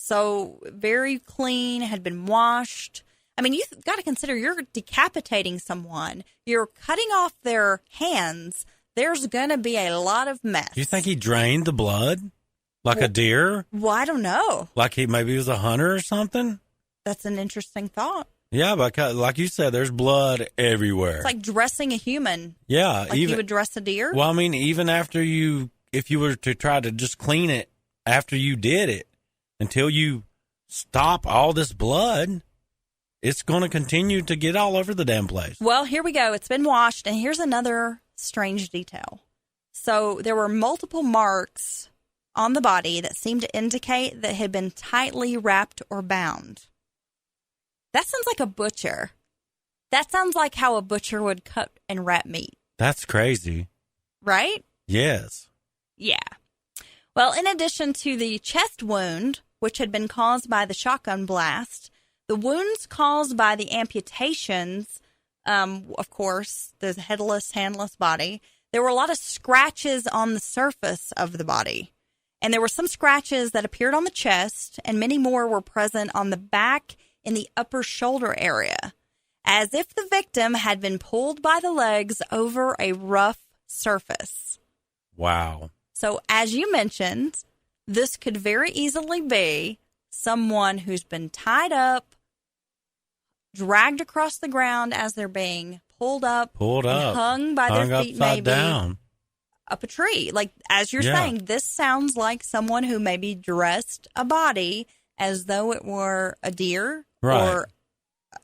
So very clean, had been washed. I mean, you've got to consider you're decapitating someone. You're cutting off their hands. There's going to be a lot of mess. You think he drained the blood? Like a deer? Well, I don't know. Like maybe he was a hunter or something? That's an interesting thought. Yeah, but like you said, there's blood everywhere. It's like dressing a human. Yeah. Like you would dress a deer? Well, I mean, even after if you were to try to just clean it after you did it, until you stop all this blood, it's going to continue to get all over the damn place. Well, here we go. It's been washed, and here's another strange detail. So there were multiple marks on the body that seemed to indicate that it had been tightly wrapped or bound. That sounds like a butcher. That sounds like how a butcher would cut and wrap meat. That's crazy. Right? Yes. Yeah. Well, in addition to the chest wound, which had been caused by the shotgun blast, the wounds caused by the amputations, of course, the headless, handless body, there were a lot of scratches on the surface of the body. And there were some scratches that appeared on the chest, and many more were present on the back in the upper shoulder area, as if the victim had been pulled by the legs over a rough surface. Wow. So, as you mentioned, this could very easily be someone who's been tied up, dragged across the ground as they're being pulled up, and hung by their feet, maybe down up a tree. Like, as you're saying, this sounds like someone who maybe dressed a body as though it were a deer or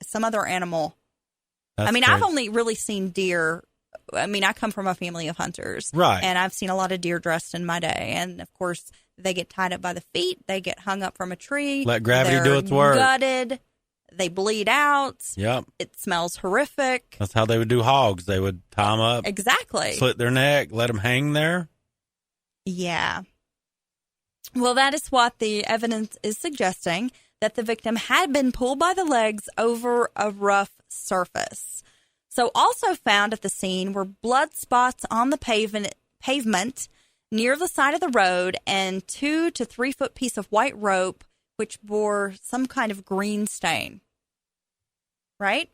some other animal. I've only really seen deer. I mean, I come from a family of hunters. Right. And I've seen a lot of deer dressed in my day. And, of course, they get tied up by the feet. They get hung up from a tree. Let gravity do its work. Gutted. They bleed out. Yep. It smells horrific. That's how they would do hogs. They would tie them up. Exactly. Slit their neck, let them hang there. Yeah. Well, that is what the evidence is suggesting, that the victim had been pulled by the legs over a rough surface. So also found at the scene were blood spots on the pavement near the side of the road and 2 to 3 foot piece of white rope which bore some kind of green stain. Right?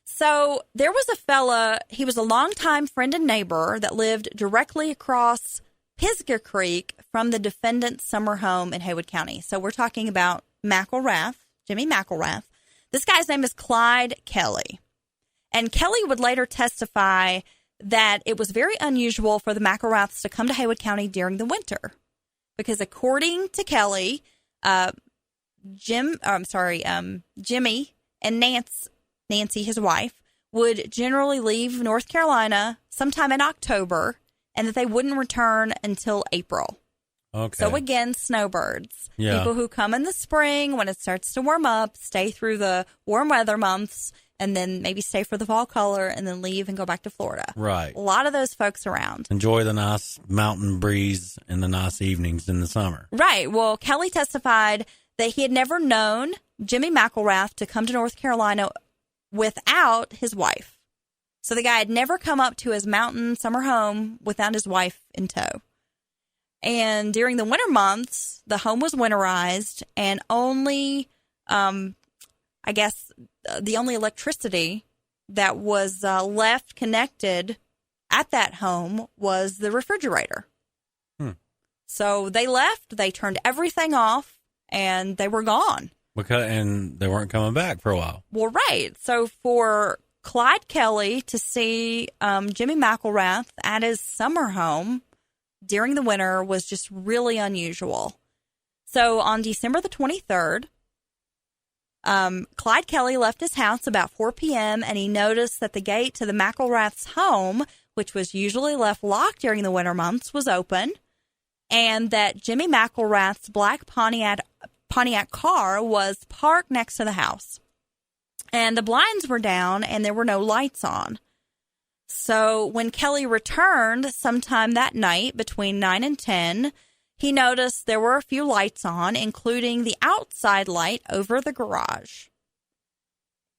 So there was a fella, he was a longtime friend and neighbor that lived directly across Pisgah Creek from the defendant's summer home in Haywood County. So we're talking about McElrath, Jimmy McElrath. This guy's name is Clyde Kelly. And Kelly would later testify that it was very unusual for the McElraths to come to Haywood County during the winter. Because according to Kelly, Jimmy and Nancy, his wife, would generally leave North Carolina sometime in October, and that they wouldn't return until April. Okay. So again, snowbirds. Yeah. People who come in the spring when it starts to warm up, stay through the warm weather months, and then maybe stay for the fall color and then leave and go back to Florida. Right. A lot of those folks around. Enjoy the nice mountain breeze and the nice evenings in the summer. Right. Well, Kelly testified that he had never known Jimmy McElrath to come to North Carolina without his wife. So the guy had never come up to his mountain summer home without his wife in tow. And during the winter months, the home was winterized, and only, the only electricity that was left connected at that home was the refrigerator. So they left, they turned everything off, and they were gone. And they weren't coming back for a while. Well, right. So for Clyde Kelly to see Jimmy McElrath at his summer home during the winter was just really unusual. So on December the 23rd, Clyde Kelly left his house about 4 p.m. and he noticed that the gate to the McElrath's home, which was usually left locked during the winter months, was open, and that Jimmy McElrath's black Pontiac car was parked next to the house. And the blinds were down and there were no lights on. So when Kelly returned sometime that night between 9 and 10, he noticed there were a few lights on, including the outside light over the garage.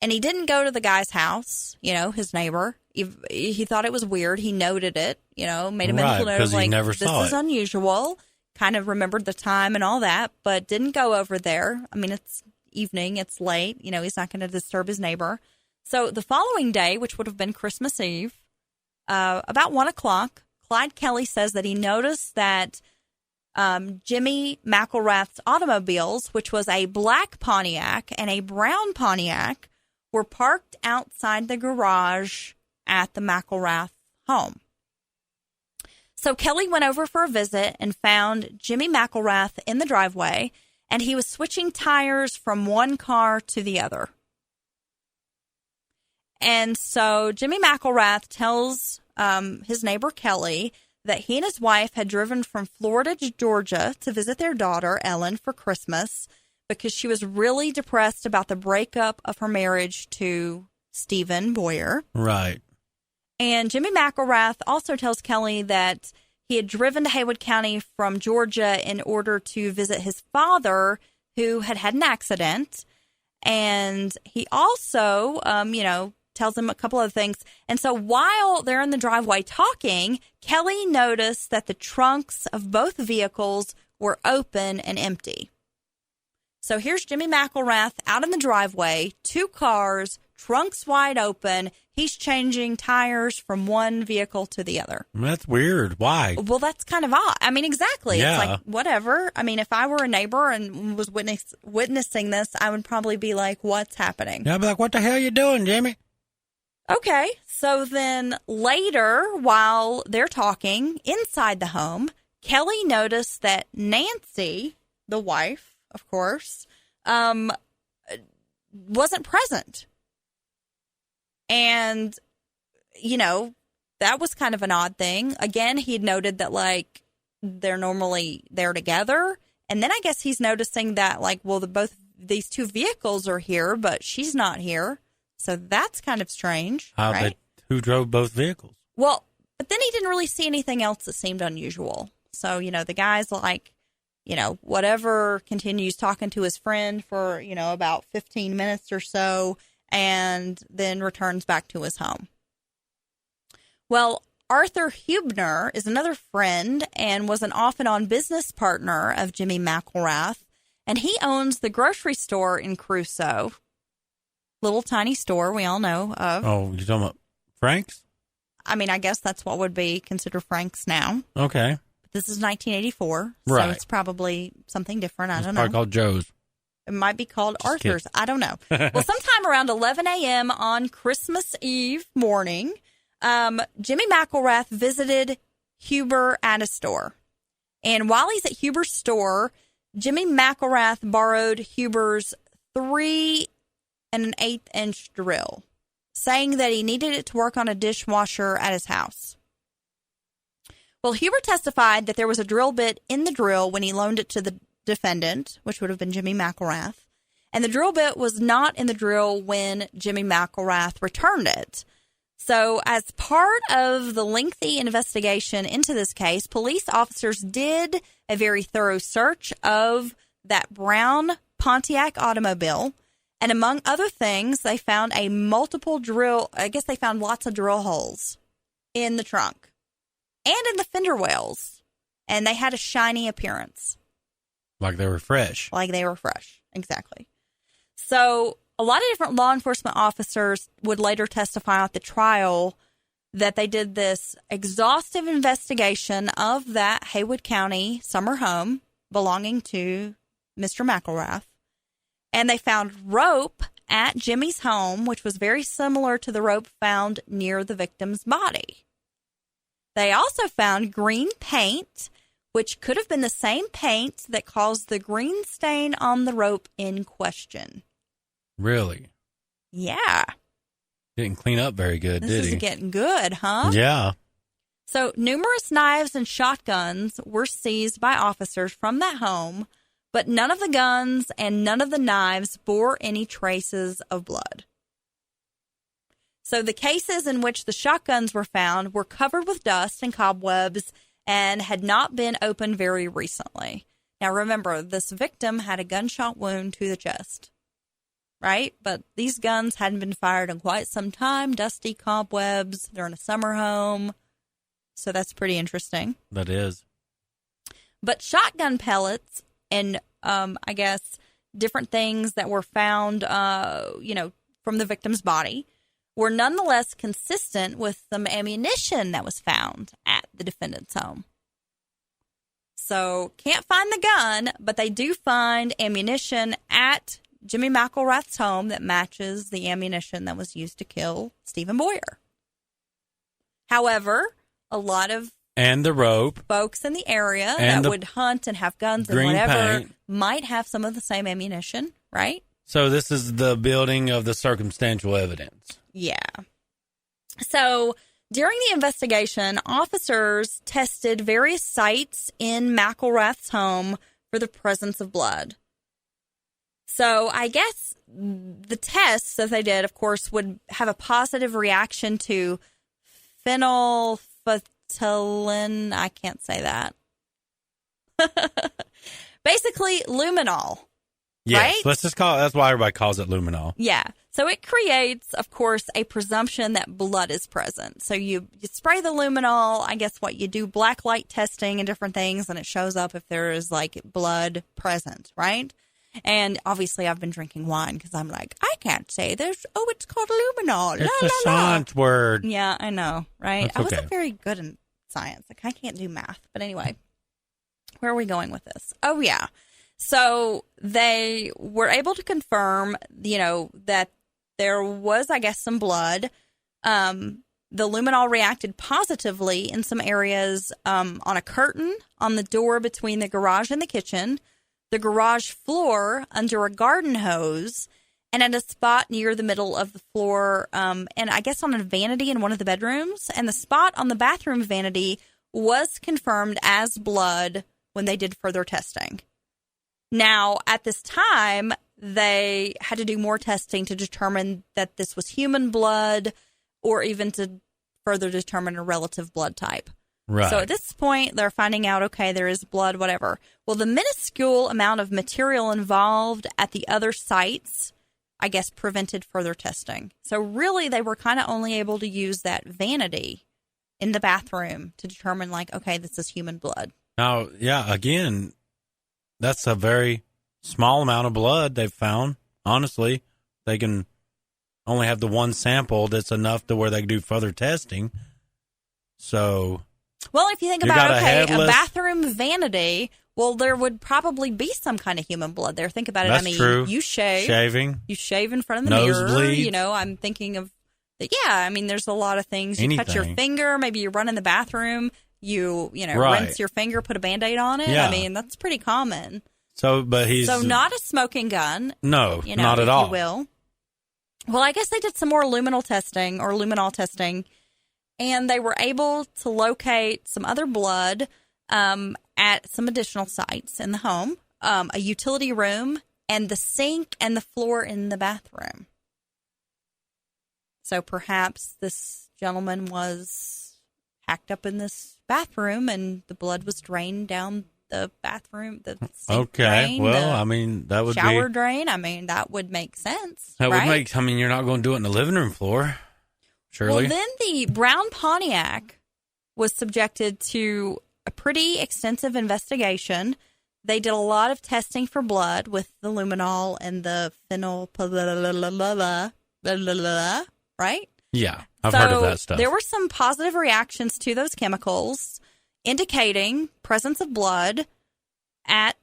And he didn't go to the guy's house, his neighbor. He thought it was weird. He noted it, made a mental note of like, this is unusual. kind of remembered the time and all that, but didn't go over there. I mean, it's evening, it's late, he's not going to disturb his neighbor. So the following day, which would have been Christmas Eve, about 1 o'clock, Clyde Kelly says that he noticed that Jimmy McElrath's automobiles, which was a black Pontiac and a brown Pontiac, were parked outside the garage at the McElrath home. So Kelly went over for a visit and found Jimmy McElrath in the driveway, and he was switching tires from one car to the other. And so Jimmy McElrath tells his neighbor Kelly that he and his wife had driven from Florida to Georgia to visit their daughter, Ellen, for Christmas because she was really depressed about the breakup of her marriage to Stephen Boyer. Right. And Jimmy McElrath also tells Kelly that he had driven to Haywood County from Georgia in order to visit his father, who had had an accident. And he also, tells him a couple of things. And so while they're in the driveway talking, Kelly noticed that the trunks of both vehicles were open and empty. So here's Jimmy McElrath out in the driveway, 2 cars, trunks wide open. He's changing tires from one vehicle to the other. That's weird. Why? Well, that's kind of odd. I mean, exactly. Yeah. It's like, whatever. I mean, if I were a neighbor and was witnessing this, I would probably be like, what's happening? Yeah, I'd be like, what the hell are you doing, Jimmy? Okay, so then later, while they're talking inside the home, Kelly noticed that Nancy, the wife, of course, wasn't present. And, that was kind of an odd thing. Again, he had noted that, they're normally there together. And then I guess he's noticing that, both these 2 vehicles are here, but she's not here. So that's kind of strange, right? Who drove both vehicles? Well, but then he didn't really see anything else that seemed unusual. So, the guy's whatever, continues talking to his friend for, about 15 minutes or so, and then returns back to his home. Well, Arthur Hubner is another friend and was an off-and-on business partner of Jimmy McElrath, and he owns the grocery store in Crusoe. Little tiny store we all know of. Oh, you're talking about Frank's? I mean, I guess that's what would be considered Frank's now. Okay. But this is 1984, right. So it's probably something different. I don't know. It's probably called Joe's. It might be called Just Arthur's. kidding. I don't know. Well, sometime around 11 a.m. on Christmas Eve morning, Jimmy McElrath visited Huber at a store. And while he's at Huber's store, Jimmy McElrath borrowed Huber's 3 1/8 inch drill, saying that he needed it to work on a dishwasher at his house. Well, Huber testified that there was a drill bit in the drill when he loaned it to the defendant, which would have been Jimmy McElrath, and the drill bit was not in the drill when Jimmy McElrath returned it. So as part of the lengthy investigation into this case, police officers did a very thorough search of that brown Pontiac automobile. And among other things, they found they found lots of drill holes in the trunk and in the fender wells. And they had a shiny appearance. Like they were fresh. Exactly. So a lot of different law enforcement officers would later testify at the trial that they did this exhaustive investigation of that Haywood County summer home belonging to Mr. McElrath. And they found rope at Jimmy's home, which was very similar to the rope found near the victim's body. They also found green paint, which could have been the same paint that caused the green stain on the rope in question. Really? Yeah. Didn't clean up very good, did he? This is getting good, huh? Yeah. So numerous knives and shotguns were seized by officers from that home, but none of the guns and none of the knives bore any traces of blood. So the cases in which the shotguns were found were covered with dust and cobwebs and had not been opened very recently. Now remember, this victim had a gunshot wound to the chest, right? But these guns hadn't been fired in quite some time. Dusty cobwebs. They're in a summer home. So that's pretty interesting. That is. But shotgun pellets and, I guess, different things that were found, from the victim's body were nonetheless consistent with some ammunition that was found at the defendant's home. So, can't find the gun, but they do find ammunition at Jimmy McElrath's home that matches the ammunition that was used to kill Stephen Boyer. However, a lot of and the rope folks in the area that would hunt and have guns and whatever paint might have some of the same ammunition, right? So this is the building of the circumstantial evidence. Yeah. So during the investigation, officers tested various sites in McElrath's home for the presence of blood. So I guess the tests that they did, of course, would have a positive reaction to phenolphthalein. I can't say that. Basically, luminol. Yes, right? Let's just call it, that's why everybody calls it luminol. Yeah. So it creates, of course, a presumption that blood is present. So you spray the luminol, I guess what you do, black light testing and different things, and it shows up if there is like blood present, right? And obviously I've been drinking wine because I'm like, I can't say there's, it's called luminol. It's a science word. Yeah, I know, right? That's I wasn't okay. very good in science. Like, I can't do math. But anyway, where are we going with this? Oh, yeah. So they were able to confirm, that there was, I guess, some blood. The luminol reacted positively in some areas on a curtain on the door between the garage and the kitchen, the garage floor under a garden hose, and at a spot near the middle of the floor, and I guess on a vanity in one of the bedrooms. And the spot on the bathroom vanity was confirmed as blood when they did further testing. Now, at this time, they had to do more testing to determine that this was human blood or even to further determine a relative blood type. Right. So at this point, they're finding out, okay, there is blood, whatever. Well, the minuscule amount of material involved at the other sites, I guess, prevented further testing. So really, they were kind of only able to use that vanity in the bathroom to determine, like, okay, this is human blood. Now, yeah, again, that's a very small amount of blood they've found. Honestly, they can only have the one sample that's enough to where they can do further testing. So, well, if you think about, okay, a bathroom vanity, well, there would probably be some kind of human blood there. Think about it. That's I mean, true. You shave in front of the Nosebleeds. mirror. I'm thinking of, there's a lot of things. You cut your Anything. finger, maybe you run in the bathroom, you Right. rinse your finger, put a Band-Aid on it. Yeah. I mean, that's pretty common. So, but he's... So not a smoking gun. No, not at if all. You will. Well, I guess they did some more luminol testing, and they were able to locate some other blood at some additional sites in the home, a utility room, and the sink and the floor in the bathroom. So perhaps this gentleman was hacked up in this bathroom and the blood was drained down the bathroom, the sink drain, that would shower be... drain. I mean, that would make sense. That right? would make... you're not going to do it in the living room floor, surely. Well, then the brown Pontiac was subjected to a pretty extensive investigation. They did a lot of testing for blood with the luminol and the phenol, right? Yeah, I've heard of that stuff. There were some positive reactions to those chemicals, indicating presence of blood at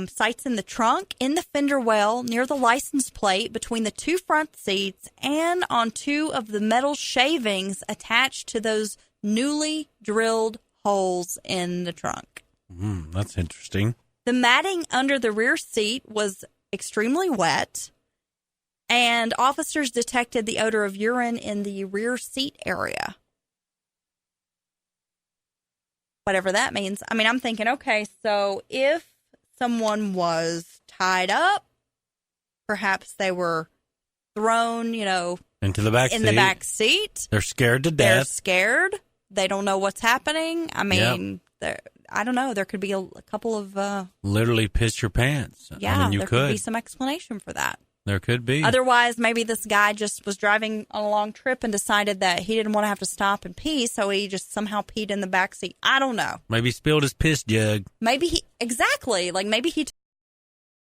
sites in the trunk, in the fender well, near the license plate, between the two front seats, and on two of the metal shavings attached to those newly drilled holes in the trunk. That's interesting. The matting under the rear seat was extremely wet, and officers detected the odor of urine in the rear seat area. Whatever that means. I mean, I'm thinking, okay, so if someone was tied up, perhaps they were thrown, into the back seat. In the back seat. They're scared to death. They're scared. They don't know what's happening. I mean, I don't know. There could be a couple of... literally piss your pants. Yeah, you there could be some explanation for that. There could be. Otherwise, maybe this guy just was driving on a long trip and decided that he didn't want to have to stop and pee, so he just somehow peed in the backseat. I don't know. Maybe he spilled his piss jug. Maybe he, exactly. Like maybe he